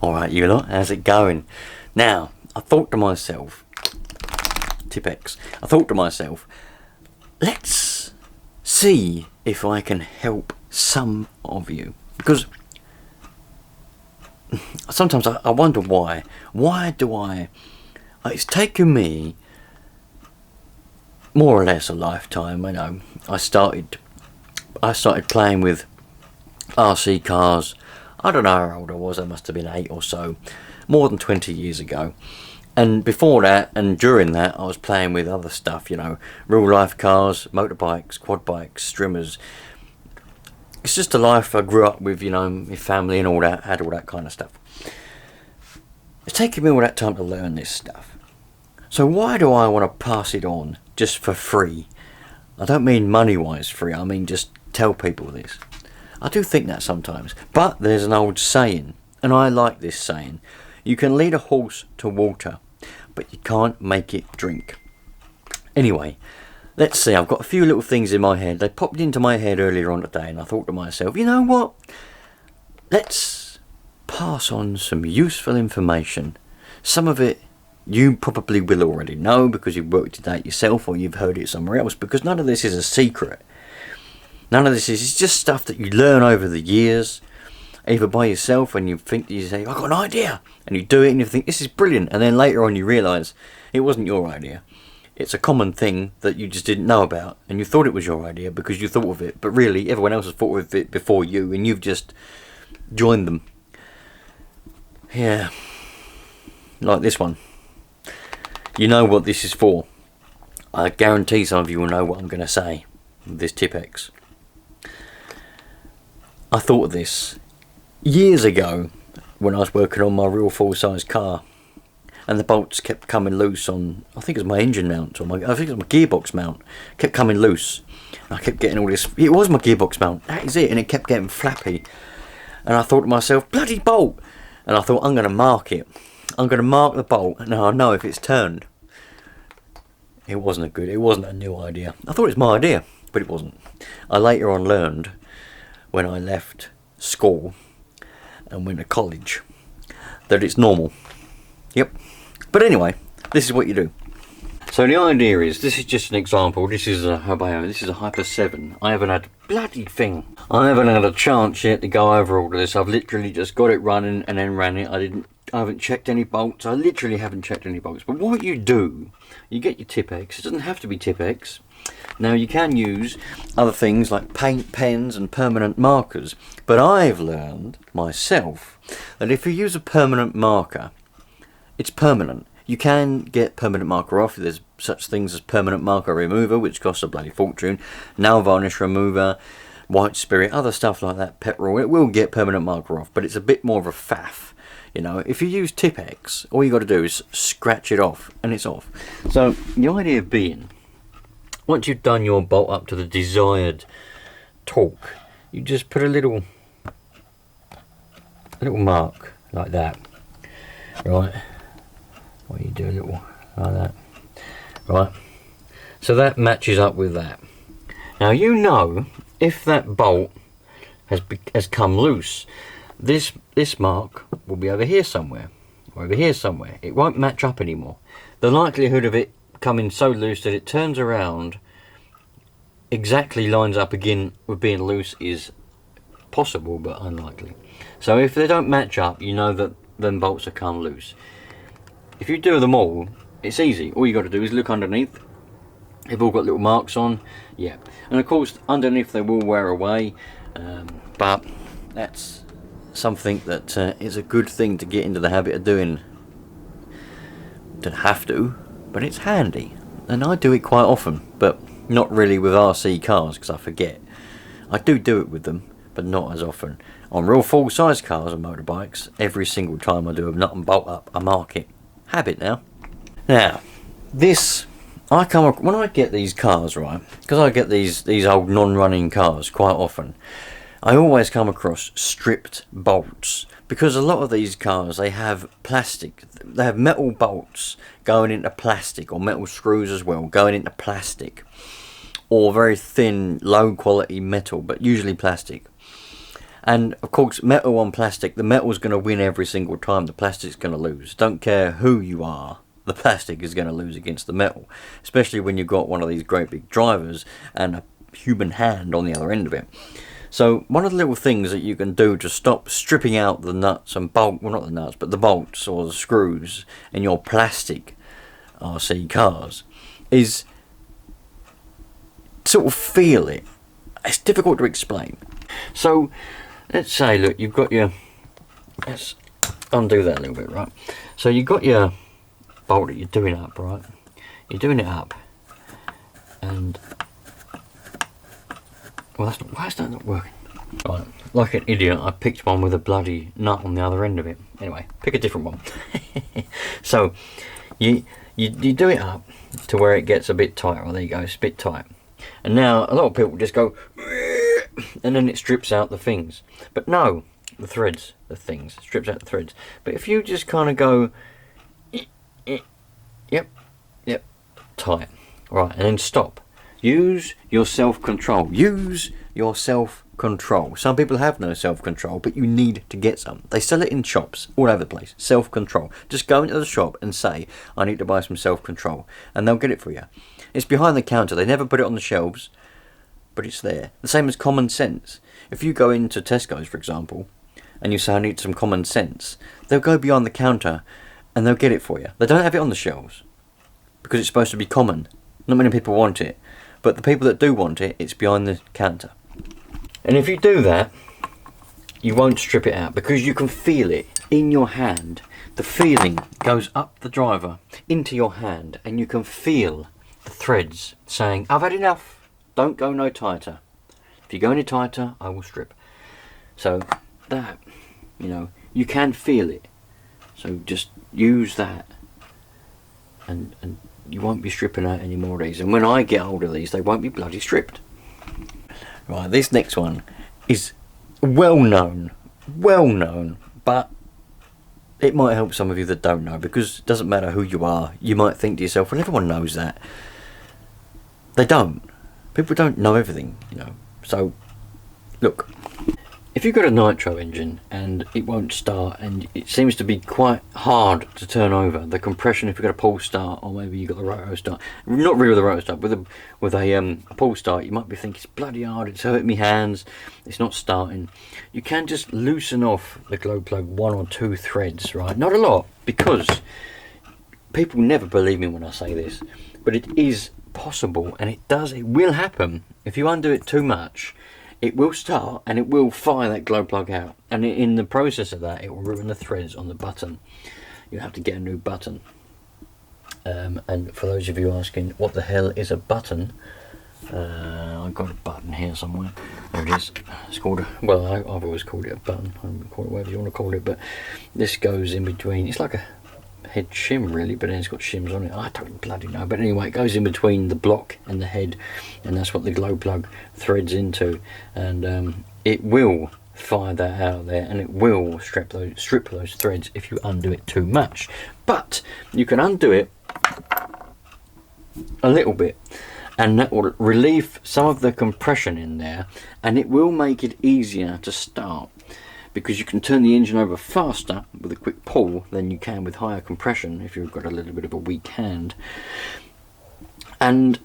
Alright you lot, how's it going? Now, I thought to myself, Tipex, let's see if I can help some of you. Because sometimes I wonder why. Why do I... It's taken me more or less a lifetime, you know. I started playing with RC cars. I don't know how old I was, I must have been 8 or so, more than 20 years ago. And before that and during that I was playing with other stuff, you know, real life cars, motorbikes, quad bikes, streamers. It's just a life I grew up with, you know, my family and all that, had all that kind of stuff. It's taken me all that time to learn this stuff. So why do I want to pass it on just for free? I don't mean money wise free, I mean just tell people this. I do think that sometimes, but there's an old saying, and I like this saying: you can lead a horse to water, but you can't make it drink. Anyway, let's see, I've got a few little things in my head. They popped into my head earlier on today, and I thought to myself, you know what? Let's pass on some useful information. Some of it you probably will already know because you've worked it out yourself or you've heard it somewhere else, because none of this is a secret. None of this is, it's just stuff that you learn over the years, either by yourself when you think, you say, I've got an idea, and you do it and you think, this is brilliant, and then later on you realise it wasn't your idea. It's a common thing that you just didn't know about, and you thought it was your idea because you thought of it, but really everyone else has thought of it before you, and you've just joined them. Yeah, like this one. You know what this is for. I guarantee some of you will know what I'm going to say with this Tipex. I thought of this years ago when I was working on my real full-size car, and the bolts kept coming loose on, I think it was my engine mount, or I think it was my gearbox mount, kept coming loose. I kept getting all this, it was my gearbox mount, that is it, and it kept getting flappy. And I thought to myself, bloody bolt! And I thought, I'm going to mark it. I'm going to mark the bolt, and I know if it's turned. It wasn't a new idea. I thought it was my idea, but it wasn't. I later on learned, when I left school and went to college, that it's normal. Yep. But anyway, this is what you do. So the idea is, this is just an example. This is a Hyper 7. I haven't had I haven't had a chance yet to go over all of this. I've literally just got it running and then ran it. I haven't checked any bolts. I literally haven't checked any bolts. But what you do, you get your Tipex. It doesn't have to be Tipex. Now you can use other things like paint pens and permanent markers, but I've learned myself that if you use a permanent marker, it's permanent. You can get permanent marker off. There's such things as permanent marker remover, which costs a bloody fortune, nail varnish remover, white spirit, other stuff like that, petrol. It will get permanent marker off, but it's a bit more of a faff. You know, if you use Tipex, all you got to do is scratch it off and it's off. So the idea being, once you've done your bolt up to the desired torque, you just put a little mark like that, right? Or you do a little like that, right? So that matches up with that. Now you know if that bolt has come loose, this mark will be over here somewhere, or over here somewhere. It won't match up anymore. The likelihood of it coming so loose that it turns around exactly lines up again with being loose is possible but unlikely. So if they don't match up, you know that them bolts have come loose. If you do them all, it's easy. All you got to do is look underneath. They've all got little marks on, yeah. And of course underneath they will wear away, but that's something that is a good thing to get into the habit of doing. Don't have to, but it's handy, and I do it quite often, but not really with RC cars because I forget. I do it with them, but not as often. On real full-size cars and motorbikes, every single time I do a nut and bolt up, I mark it. Habit now. Now, this, when I get these cars, right, because I get these old non-running cars quite often, I always come across stripped bolts, because a lot of these cars, they have plastic, they have metal bolts going into plastic, or metal screws as well going into plastic, or very thin low quality metal, but usually plastic. And of course, metal on plastic, the metal's going to win every single time. The plastic's going to lose. Don't care who you are, the plastic is going to lose against the metal, especially when you've got one of these great big drivers and a human hand on the other end of it. So one of the little things that you can do to stop stripping out the nuts and bolts, well, not the nuts, but the bolts or the screws in your plastic RC cars is sort of feel it. It's difficult to explain. So let's say, look, you've got your, let's undo that a little bit, right? So you've got your bolt that you're doing up, right? You're doing it up, and well, that's not, why is that not working? Right, like an idiot, I picked one with a bloody nut on the other end of it. Anyway, pick a different one. So you do it up to where it gets a bit tight. Well, there you go, it's a bit tight. And now a lot of people just go, and then it strips out the things. But no, the threads, the things, strips out the threads. But if you just kind of go, yep, tight, right, and then stop. Use your self-control. Use your self-control. Some people have no self-control, but you need to get some. They sell it in shops all over the place. Self-control. Just go into the shop and say, I need to buy some self-control, and they'll get it for you. It's behind the counter. They never put it on the shelves, but it's there. The same as common sense. If you go into Tesco's, for example, and you say, I need some common sense, they'll go behind the counter and they'll get it for you. They don't have it on the shelves because it's supposed to be common. Not many people want it, but the people that do want it, it's behind the counter. And if you do that, you won't strip it out because you can feel it in your hand. The feeling goes up the driver into your hand, and you can feel the threads saying, I've had enough, don't go no tighter. If you go any tighter, I will strip. So that, you know, you can feel it. So just use that, and you won't be stripping out any more of these. And when I get hold of these, they won't be bloody stripped. Right, this next one is well known, but it might help some of you that don't know, because it doesn't matter who you are. You might think to yourself, well, everyone knows that. They don't. People don't know everything, you know. So, look, if you've got a Nitro engine and it won't start, and it seems to be quite hard to turn over, the compression, if you've got a pull start, or maybe you've got the roto start, not really with a roto start, with a pull start, you might be thinking, it's bloody hard, it's hurting me hands, it's not starting. You can just loosen off the glow plug 1 or 2 threads, right? Not a lot, because people never believe me when I say this, but it is possible, and it will happen. If you undo it too much, it will start and it will fire that glow plug out, and in the process of that, it will ruin the threads on the button. You have to get a new button. And for those of you asking, what the hell is a button? I've got a button here somewhere. There it is. It's called well, I've always called it a button. I don't call it whatever you want to call it, but this goes in between. It's like a head shim really, but then it's got shims on it. I don't bloody know, but anyway, it goes in between the block and the head, and that's what the glow plug threads into, and it will fire that out of there, and it will strip those threads if you undo it too much. But you can undo it a little bit, and that will relieve some of the compression in there, and it will make it easier to start, because you can turn the engine over faster with a quick pull than you can with higher compression if you've got a little bit of a weak hand. And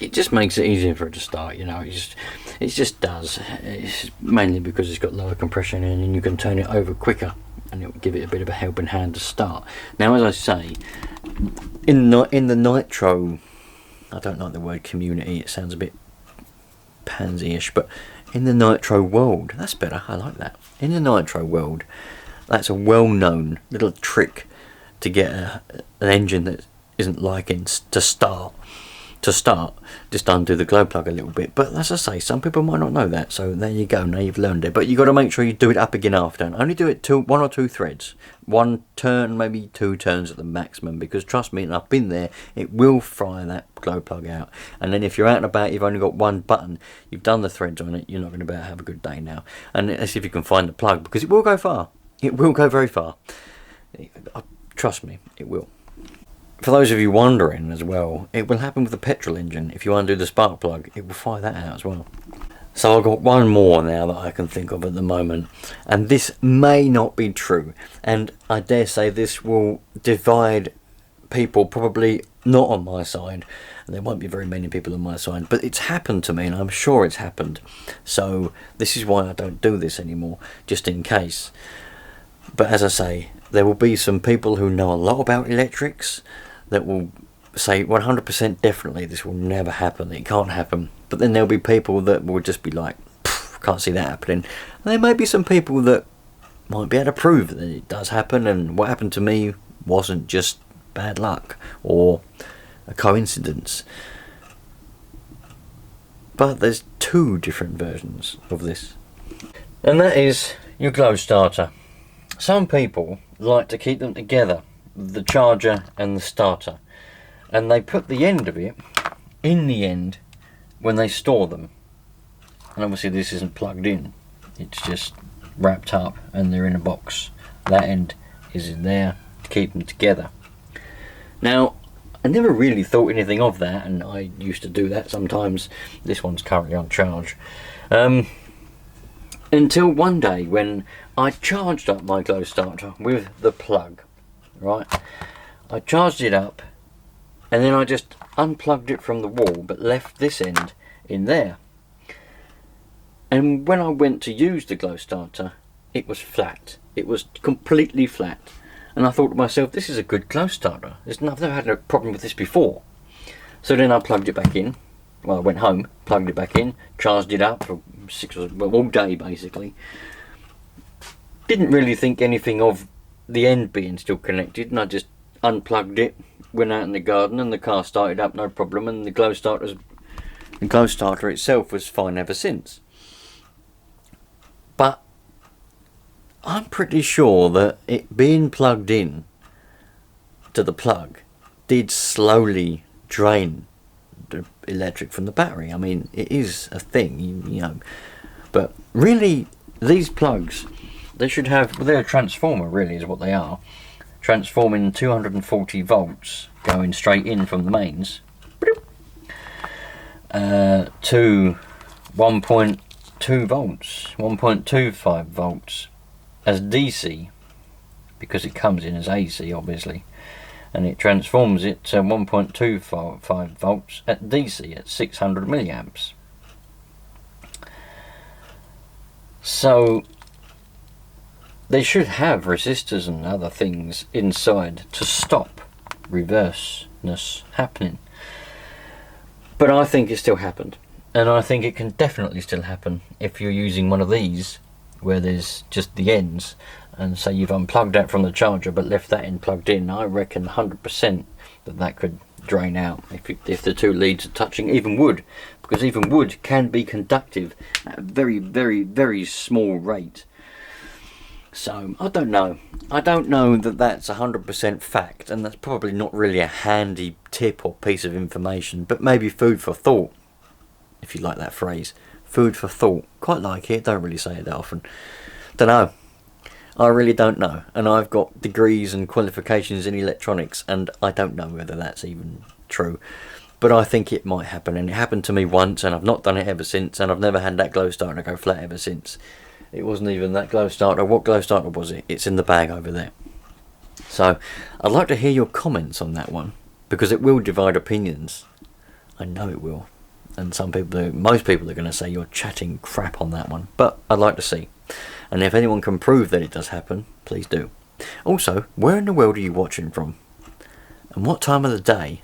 it just makes it easier for it to start, you know. It just does. It's mainly because it's got lower compression in, and you can turn it over quicker, and it will give it a bit of a helping hand to start. Now, as I say, in the Nitro, I don't like the word community, it sounds a bit pansy-ish, but in the Nitro world, that's better, I like that. In the Nitro world, that's a well-known little trick to get an engine that isn't liking to start. Just undo the glow plug a little bit. But as I say, some people might not know that, so there you go, now you've learned it. But you've got to make sure you do it up again after, and only do it 1 or 2 threads. 1 turn, maybe 2 turns at the maximum, because trust me, and I've been there, it will fry that glow plug out. And then if you're out and about, you've only got 1 button, you've done the threads on it, you're not going to be able to have a good day now. And let's see if you can find the plug, because it will go far. It will go very far. Trust me, it will. For those of you wondering as well, it will happen with the petrol engine. If you undo the spark plug, it will fire that out as well. So I've got one more now that I can think of at the moment, and this may not be true, and I dare say this will divide people, probably not on my side. There won't be very many people on my side, but it's happened to me, and I'm sure it's happened. So this is why I don't do this anymore, just in case. But as I say, there will be some people who know a lot about electrics that will say 100% definitely this will never happen, it can't happen. But then there'll be people that will just be like, can't see that happening. And there may be some people that might be able to prove that it does happen, and what happened to me wasn't just bad luck or a coincidence. But there's two different versions of this, and that is your glow starter. Some people like to keep them together, the charger and the starter, and they put the end of it in the end when they store them. And obviously this isn't plugged in, it's just wrapped up and they're in a box. That end is in there to keep them together. Now, I never really thought anything of that, and I used to do that sometimes. This one's currently on charge. Until one day when I charged up my glow starter with the plug, right? I charged it up, and then I just unplugged it from the wall, but left this end in there. And when I went to use the glow starter, it was flat. It was completely flat. And I thought to myself, this is a good glow starter. I've never had a problem with this before. So then I plugged it back in. Well, I went home, plugged it back in, charged it up for all day basically. Didn't really think anything of the end being still connected, and I just unplugged it, went out in the garden, and the car started up no problem, and the glow starter itself was fine ever since. But I'm pretty sure that it being plugged in to the plug did slowly drain the electric from the battery. I mean, it is a thing, you know. But really, these plugs, they should have, well, they're a transformer really is what they are. Transforming 240 volts going straight in from the mains to 1.2 volts, 1.25 volts as DC, because it comes in as AC obviously, and it transforms it to 1.25 volts at DC at 600 milliamps. So they should have resistors and other things inside to stop reverseness happening. But I think it still happened, and I think it can definitely still happen if you're using one of these where there's just the ends, and say you've unplugged that from the charger but left that end plugged in. I reckon 100% that could drain out if the two leads are touching, even wood, because even wood can be conductive at a very, very, very small rate. So I don't know that that's 100% fact, and that's probably not really a handy tip or piece of information, but maybe food for thought, if you like that phrase. Food for thought. Quite like it, don't really say it that often. Don't know. I really don't know. And I've got degrees and qualifications in electronics, and I don't know whether that's even true. But I think it might happen, and it happened to me once, and I've not done it ever since, and I've never had that glow starter go flat ever since. It wasn't even that glow starter. What glow starter was it? It's in the bag over there. So I'd like to hear your comments on that one, because it will divide opinions. I know it will. And most people are going to say you're chatting crap on that one, but I'd like to see. And if anyone can prove that it does happen, please do. Also, where in the world are you watching from? And what time of the day?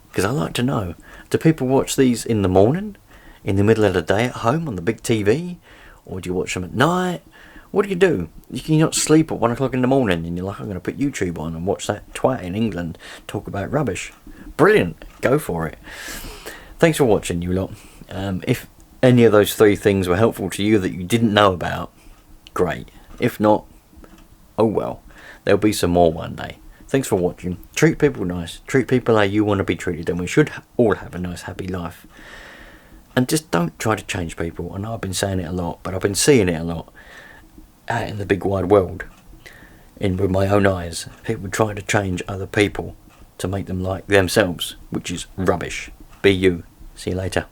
Because I like to know. Do people watch these in the morning? In the middle of the day at home on the big TV? Or do you watch them at night? What do? You can not sleep at 1 o'clock in the morning and you're like, I'm going to put YouTube on and watch that twat in England talk about rubbish. Brilliant. Go for it. Thanks for watching, you lot. If any of those three things were helpful to you that you didn't know about, great. If not, oh well. There'll be some more one day. Thanks for watching. Treat people nice. Treat people how you want to be treated, and we should all have a nice, happy life. And just don't try to change people. I know I've been saying it a lot, but I've been seeing it a lot out in the big wide world, with my own eyes. People trying to change other people to make them like themselves, which is rubbish. Be you. See you later.